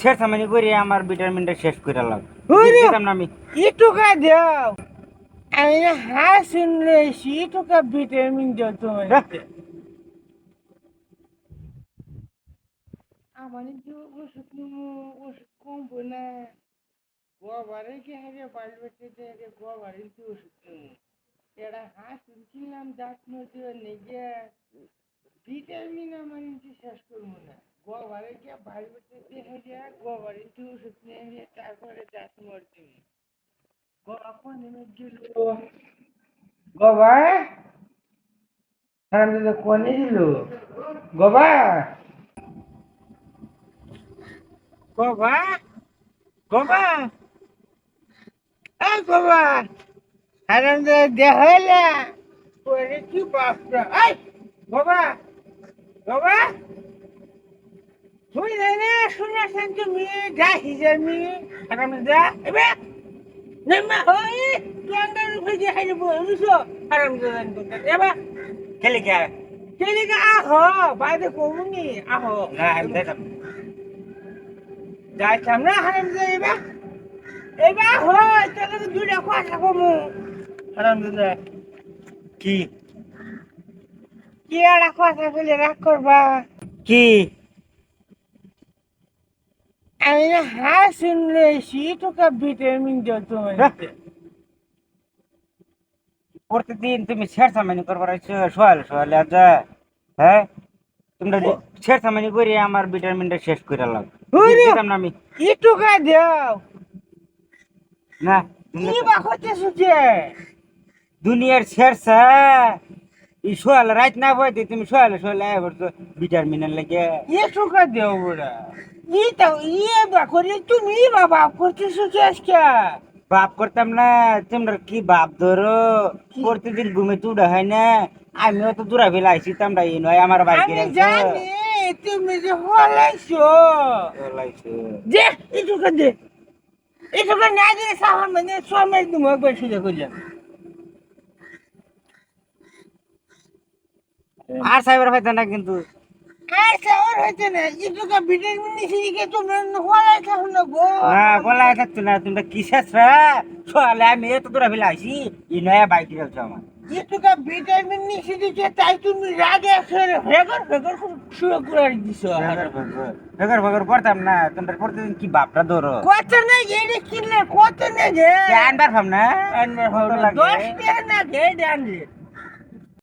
ছেড়ছামানি করে আমার ভিটামিনটা শেষ করে লাগ ওরে! দিতাম না আমি। ইটুকা দাও আমি হাঁস শুনলে ইটুকা ভিটামিন দাও তোমার আমার কিন্তু ওষুধ নেবো ওষুধ কমবো না গোবারে কি হারে বাড়ি বেঁচে গোবারে কিন্তু ওষুধ নেবো এটা হাঁস কিনলাম দাঁত মধ্যে নেগে ভিটামিন আমার কিন্তু শেষ করবো না গোবারে গিয়ে বাড়ি বেঁচে হেঁটে গোবারে কিন্তু ওষুধ নিয়ে তারপরে দাঁত মরছি গোবা নেমে গেল গোবা আমি তো কোনে দিল গোবা গোবা গোবা এই গোবা আরাম দেখাইলা করে কি বাপটা এই গোবা গোবা তুই না শুনেছেন তুমি যা হিজামি আরাম দা এবে নেমা হই প্লান্টার উপরে দেখাই দেবো বুঝছো আরাম দান করতে এবা খেলে কে আহো বাইরে কমুনি আহো না আমি দিতাম যাইতাম না হারাম দা এবা হয় তোকে দুইটা কথা কমু আরাম দা কি কি একটা কথা বলে রাগ করবা কি আমি না হাঁস শুনলে তোকে ভিটামিন দাও তোমার প্রতিদিন তুমি ছেড়ছামানি করবার সোয়ালে সোয়ালে আচ্ছা হ্যাঁ তোমরা ছেড়ছামানি করে আমার ভিটামিনটা শেষ করে লাগ দিতাম না আমি। ইটুকা দাও না কি বা হচ্ছে যে দুনিয়ার ছেড়ছা এই সোয়ালে রাত না বইতে তুমি সোয়ালে সোয়ালে আয় করছো ভিটামিনের লাগে ইটুকা দাও বড়া ইটা বা করে তুমি বাবা করতেছো আজকে বাপ করতাম না তোমরা কি বাপ ধরো প্রতিদিন ঘুমে তুড়া হয় না আমিও তো দূরা ফেলে আইছি তোমরা এই নয় আমার বাড়িতে আমি জানি তুমি যে হলাইছো যে ইটুকা দে ইটুকা না দিলে সাহার মানে সময় তুমি একবার সুযোগ করলাম আর সাইবার পাইতাম না কিন্তু আর সাহার হইতে না ইটুকা ভিটামিন নিয়ে তুমি হলাইছো না গো না বলাই থাকতো না তোমরা কি শেষরা সোয়ালে আমি এত দূরা ফেলে আইছি এই নয় বাইকে যাচ্ছ আমার ইটুকা ভিটামিন নিয়ে দিচ্ছে তাই তুমি রাগে ফেরে ফেগর ফেগর শুরু করে দিছো ফেগর ফেগর করতাম না তোমরা প্রতিদিন কি বাপটা ধরো কত না গেড়ে কিনলে কত না গে আনবার ভাব না আনবার হলো 10 টাকা না গে ডান